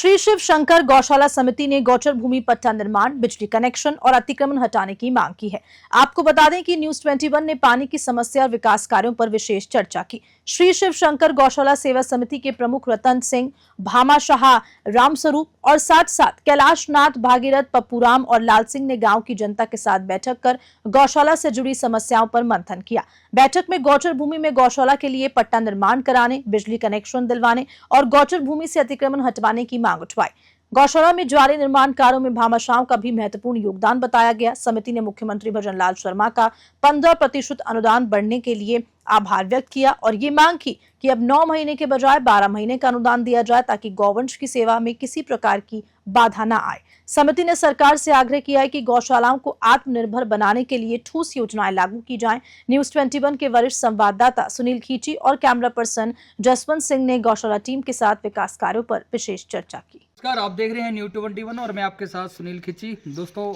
श्री शिव शंकर गौशाला समिति ने गौचर भूमि पट्टा निर्माण, बिजली कनेक्शन और अतिक्रमण हटाने की मांग की है। आपको बता दें कि न्यूज 21 ने पानी की समस्या और विकास कार्यों पर विशेष चर्चा की। श्री शिव शंकर गौशाला सेवा समिति के प्रमुख रतन सिंह, भामाशाह रामस्वरूप और साथ साथ कैलाश नाथ, भागीरथ, पप्पूराम और लाल सिंह ने गांव की जनता के साथ बैठक कर गौशाला से जुड़ी समस्याओं पर मंथन किया। बैठक में गौचर भूमि में गौशाला के लिए पट्टा निर्माण कराने, बिजली कनेक्शन दिलवाने और गौचर भूमि से अतिक्रमण हटवाने की मांग उठवाई। गौशाला में जारी निर्माण कार्यों में भामाशाह का भी महत्वपूर्ण योगदान बताया गया। समिति ने मुख्यमंत्री भजनलाल शर्मा का 15% अनुदान बढ़ने के लिए आभार व्यक्त किया और ये मांग की कि अब 9 महीने के बजाय 12 महीने का अनुदान दिया जाए ताकि गौवंश की सेवा में किसी प्रकार की बाधा न आए। समिति ने सरकार से आग्रह किया है कि गौशालाओं को आत्मनिर्भर बनाने के लिए ठोस योजनाएं लागू की जाएं। न्यूज 21 के वरिष्ठ संवाददाता सुनील खींची और कैमरा पर्सन जसवंत सिंह ने गौशाला टीम के साथ विकास कार्यों पर विशेष चर्चा की। नमस्कार, आप देख रहे हैं न्यूज 21 और मैं आपके साथ सुनील खींची। दोस्तों,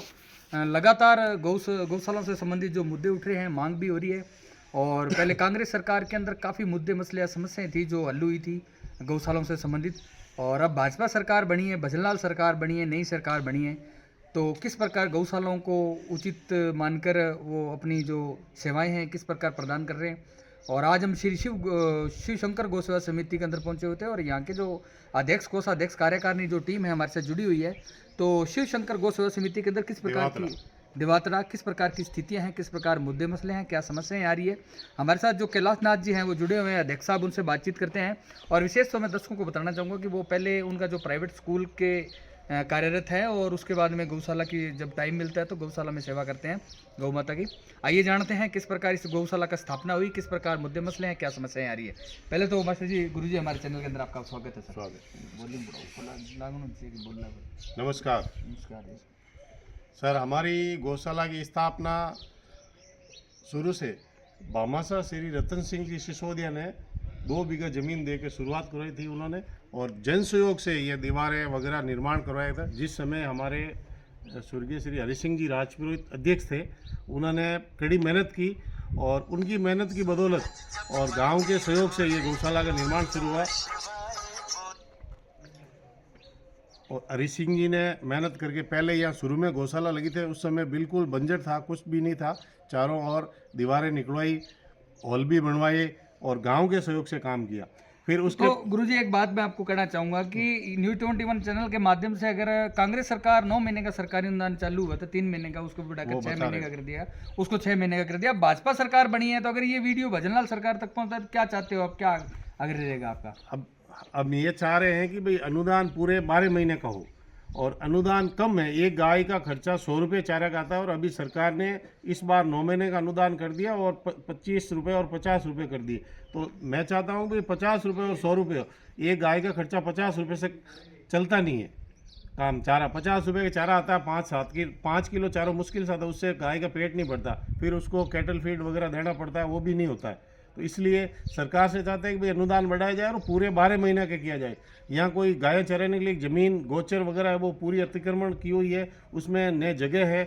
लगातार गौशाला से संबंधित जो मुद्दे उठ रहे हैं, मांग भी हो रही है और पहले कांग्रेस सरकार के अंदर काफ़ी मुद्दे मसले या समस्याएं थी जो हल हुई थी गौशालाओं से संबंधित, और अब भाजपा सरकार बनी है, भजनलाल सरकार बनी है, नई सरकार बनी है, तो किस प्रकार गौशालाओं को उचित मानकर वो अपनी जो सेवाएं हैं किस प्रकार प्रदान कर रहे हैं। और आज हम श्री शिव शंकर गौसेवा समिति के अंदर पहुंचे हुए थे और यहाँ के जो अध्यक्ष, कोषाध्यक्ष, कार्यकारिणी जो टीम है हमारे साथ जुड़ी हुई है, तो शिव शंकर गौसेवा समिति के अंदर किस प्रकार की दिवातरा, किस प्रकार की स्थितियां हैं, किस प्रकार मुद्दे मसले हैं, क्या समस्याएं आ रही है। हमारे साथ जो कैलाश नाथ जी हैं वो जुड़े हुए हैं, अध्यक्ष साहब, उनसे बातचीत करते हैं। और विशेष तो मैं दर्शकों को बताना चाहूँगा कि वो पहले उनका जो प्राइवेट स्कूल के कार्यरत है और उसके बाद में गौशाला की जब टाइम मिलता है तो गौशाला में सेवा करते हैं गौ माता की। आइए जानते हैं किस प्रकार इस गौशाला का स्थापना हुई, किस प्रकार मुद्दे मसले हैं, क्या समस्याएं आ रही है। पहले तो मास्टर जी, गुरु जी, हमारे चैनल के अंदर आपका स्वागत है सर। स्वागत। नमस्कार। नमस्कार सर, हमारी गौशाला की स्थापना शुरू से भामाशाह श्री रतन सिंह जी सिसोदिया ने 2 बीघा जमीन दे के शुरुआत करवाई थी उन्होंने, और जन सहयोग से ये दीवारें वगैरह निर्माण करवाया था। जिस समय हमारे स्वर्गीय श्री हरि सिंह जी राजपुरोहित अध्यक्ष थे, उन्होंने कड़ी मेहनत की और उनकी मेहनत की बदौलत और गांव के सहयोग से ये गौशाला का निर्माण शुरू हुआ। और हरि सिंह जी ने मेहनत करके पहले यहाँ शुरू में गौशाला लगी थे, उस समय बिल्कुल बंजर था, कुछ भी नहीं था। चारों ओर दीवारें निकलवाई, हॉल भी बनवाए और गांव के सहयोग से काम किया। फिर उसके तो गुरुजी, एक बात मैं आपको कहना चाहूँगा कि न्यूज 21 चैनल के माध्यम से अगर कांग्रेस सरकार 9 महीने का सरकारी अनुदान चालू हुआ था, 3 महीने का, उसको बढ़ाकर 6 महीने का कर दिया, उसको 6 महीने का कर दिया। भाजपा सरकार बनी है तो अगर ये वीडियो भजनलाल सरकार तक पहुँचता है तो क्या चाहते हो आप, क्या आग्रह रहेगा आपका? अब ये चाह रहे हैं कि भाई अनुदान पूरे 12 महीने का हो, और अनुदान कम है। एक गाय का खर्चा 100 रुपये चारा का आता है और अभी सरकार ने इस बार 9 महीने का अनुदान कर दिया और 25 रुपये और 50 रुपये कर दिए। तो मैं चाहता हूँ कि 50 रुपये और 100 रुपये, एक गाय का खर्चा 50 रुपये से चलता नहीं है काम। चारा 50 रुपये का चारा आता है, 5 किलो चारा मुश्किल से आता है, उससे गाय का पेट नहीं भरता। फिर उसको कैटल फीड वगैरह देना पड़ता है, वो भी नहीं होता है। तो इसलिए सरकार से चाहते हैं कि भाई अनुदान बढ़ाया जाए और पूरे 12 महीने का किया जाए। यहाँ कोई गाय चराने के लिए ज़मीन गोचर वगैरह है वो पूरी अतिक्रमण की हुई है, उसमें नए जगह है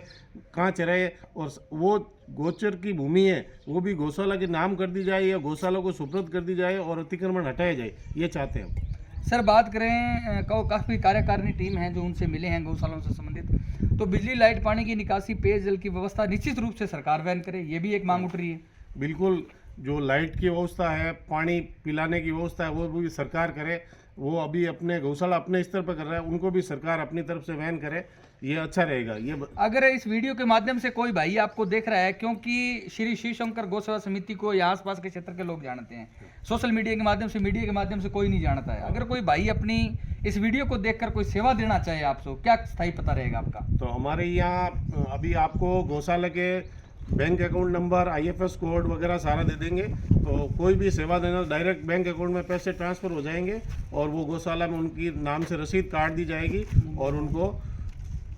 कहाँ चराए, और वो गोचर की भूमि है वो भी गौशाला के नाम कर दी जाए या गौशाला को सुपुर्द कर दी जाए और अतिक्रमण हटाया जाए, ये चाहते हैं। सर, बात करें काफ़ी कार्यकारिणी टीम है जो उनसे मिले हैं गौशालाओं से संबंधित, तो बिजली, लाइट, पानी की निकासी, पेयजल की व्यवस्था निश्चित रूप से सरकार वहन करे, ये भी एक मांग उठ रही है। बिल्कुल, जो लाइट की व्यवस्था है, पानी पिलाने की व्यवस्था है, वो भी सरकार करे। वो अभी अपने गौशाला अपने स्तर पर कर रहा है, उनको भी सरकार अपनी तरफ से वहन करे, ये अच्छा रहेगा। ये अगर इस वीडियो के माध्यम से कोई भाई आपको देख रहा है, क्योंकि श्री शिव शंकर गौसेवा समिति को यहाँ आसपास के क्षेत्र के लोग जानते हैं, सोशल मीडिया के माध्यम से, मीडिया के माध्यम से कोई नहीं जानता है। अगर कोई भाई अपनी इस वीडियो को देखकर कोई सेवा देना चाहे आपसे, क्या स्थायी पता रहेगा आपका? तो हमारे यहाँ अभी आपको गौशाला के bank account number, IFS code वगैरह सारा दे देंगे, तो कोई भी सेवा देना डायरेक्ट बैंक अकाउंट में पैसे ट्रांसफ़र हो जाएंगे और वो गौशाला में उनकी नाम से रसीद काट दी जाएगी और उनको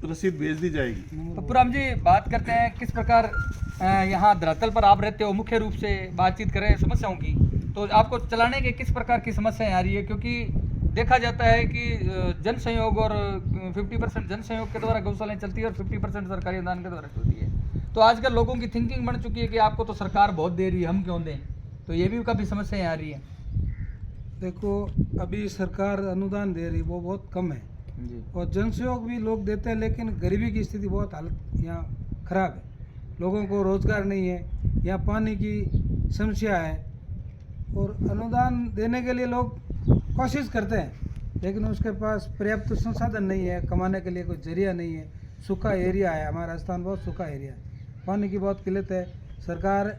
रसीद भेज दी जाएगी। पप्पूराम जी, बात करते हैं किस प्रकार यहाँ धरातल पर आप रहते हो, मुख्य रूप से बातचीत करें समस्याओं की, तो आपको चलाने के किस प्रकार की समस्याएं आ रही है? क्योंकि देखा जाता है कि जन सहयोग और 50% जन सहयोग के द्वारा गौशालाएं चलती है और 50% सरकारी अनुदान के द्वारा चलती है। तो आजकल लोगों की थिंकिंग बन चुकी है कि आपको तो सरकार बहुत दे रही है, हम क्यों दें, तो ये भी काफ़ी समस्याएं आ रही है। देखो, अभी सरकार अनुदान दे रही वो बहुत कम है जी और जनसहयोग भी लोग देते हैं, लेकिन गरीबी की स्थिति बहुत हालत यहाँ खराब है। लोगों को रोजगार नहीं है, यहाँ पानी की समस्या है और अनुदान देने के लिए लोग कोशिश करते हैं, लेकिन उसके पास पर्याप्त संसाधन नहीं है, कमाने के लिए कोई जरिया नहीं है। सूखा एरिया है, हमारा राजस्थान बहुत सूखा एरिया है, पानी की बहुत किल्लत है। सरकार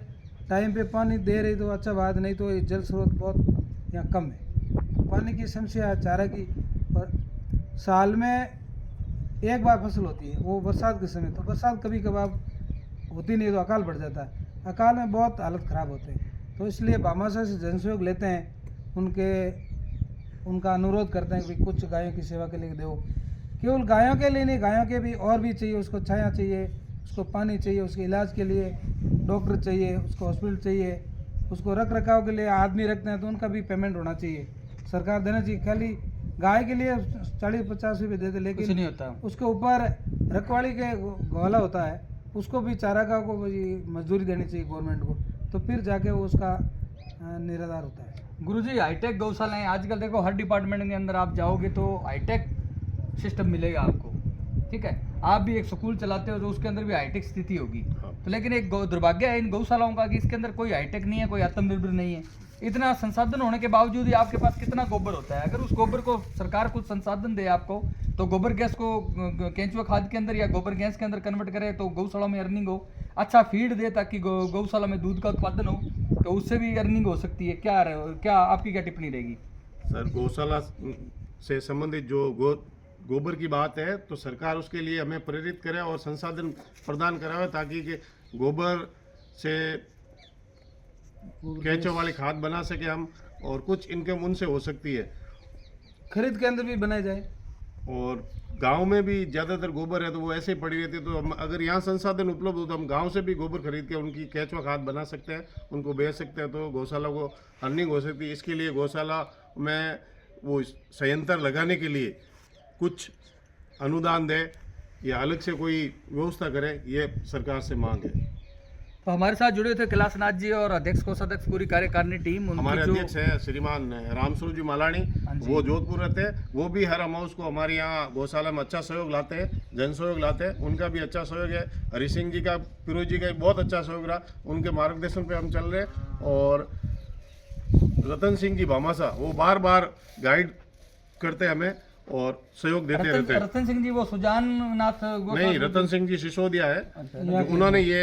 टाइम पे पानी दे रही तो अच्छा बात, नहीं तो ये जल स्रोत बहुत यहाँ कम है। पानी की समस्या है, चारा की, और साल में एक बार फसल होती है, वो बरसात के समय। तो बरसात कभी कभार होती नहीं तो अकाल पड़ जाता है, अकाल में बहुत हालत ख़राब होते हैं। तो इसलिए भामाशाह से जनसहयोग लेते हैं, उनका अनुरोध करते हैं कि भाई कुछ गायों की सेवा के लिए दो। केवल गायों के लिए नहीं, गायों के भी और भी चाहिए, उसको छाया चाहिए, उसको पानी चाहिए, उसके इलाज के लिए डॉक्टर चाहिए, उसको हॉस्पिटल चाहिए, उसको रख रखाव के लिए आदमी रखते हैं तो उनका भी पेमेंट होना चाहिए, सरकार देना चाहिए। खाली गाय के लिए 40-50 रुपये देते, कुछ लेकिन नहीं होता। उसके ऊपर रखवाली के गौला होता है, उसको भी चारागाह को भी मजदूरी देनी चाहिए गवर्नमेंट को, तो फिर जाके वो उसका निराधार होता है। गुरुजी, हाईटेक गौशालाएं आजकल देखो हर डिपार्टमेंट के अंदर आप जाओगे तो हाईटेक सिस्टम मिलेगा आपको, ठीक है। आप भी एक स्कूल चलाते हो तो उसके अंदर भी हाईटेक स्थिति होगी। तो लेकिन एक दुर्भाग्य है इन गौशालाओं का कि इसके अंदर कोई हाईटेक नहीं है, कोई आत्मनिर्भर नहीं है। इतना संसाधन होने के बावजूद ही आपके पास कितना गोबर होता है। अगर उस गोबर को सरकार कुछ संसाधन दे आपको, तो गोबर गैस को केंचुआ खाद के अंदर या गोबर गैस के अंदर कन्वर्ट करे तो गौशाला में अर्निंग हो, अच्छा फीड दे ताकि गौशाला में दूध का उत्पादन हो, तो उससे भी अर्निंग हो सकती है। क्या आपकी क्या टिप्पणी रहेगी? सर, गौशाला से संबंधित जो गोबर की बात है तो सरकार उसके लिए हमें प्रेरित करे और संसाधन प्रदान करावे, ताकि कि गोबर से केंचुआ वाली खाद बना सके हम, और कुछ इनकम उनसे हो सकती है। खरीद केंद्र भी बनाए जाए, और गांव में भी ज़्यादातर गोबर है तो वो ऐसे ही पड़ी रहती है, तो हम अगर यहाँ संसाधन उपलब्ध हो तो हम गांव से भी गोबर खरीद के उनकी केंचुआ खाद बना सकते हैं, उनको बेच सकते हैं, तो गौशाला को अर्निंग हो सकती है। इसके लिए गौशाला में वो संयंत्र लगाने के लिए कुछ अनुदान दे या अलग से कोई व्यवस्था करे, ये सरकार से मांग है। तो हमारे साथ जुड़े थे कैलाशनाथ जी और अध्यक्ष कोषाध्यक्ष पूरी कार्यकारिणी टीम। हमारे अध्यक्ष है श्रीमान रामस्वरूप जी मालानी, वो जोधपुर रहते हैं, वो भी हर अमाउस को हमारे यहाँ गौशाला में अच्छा सहयोग लाते हैं, जन सहयोग लाते हैं, उनका भी अच्छा सहयोग है। हरि सिंह जी का, फिरोज जी का भी बहुत अच्छा सहयोग रहा, उनके मार्गदर्शन पे हम चल रहे हैं। और रतन सिंह जी भामाशाह, वो बार बार गाइड करते हैं हमें और सहयोग देते रहते हैं। रतन सिंह जी वो सुजान नाथ नहीं, रतन सिंह जी सिसोदिया है, जो उन्होंने ये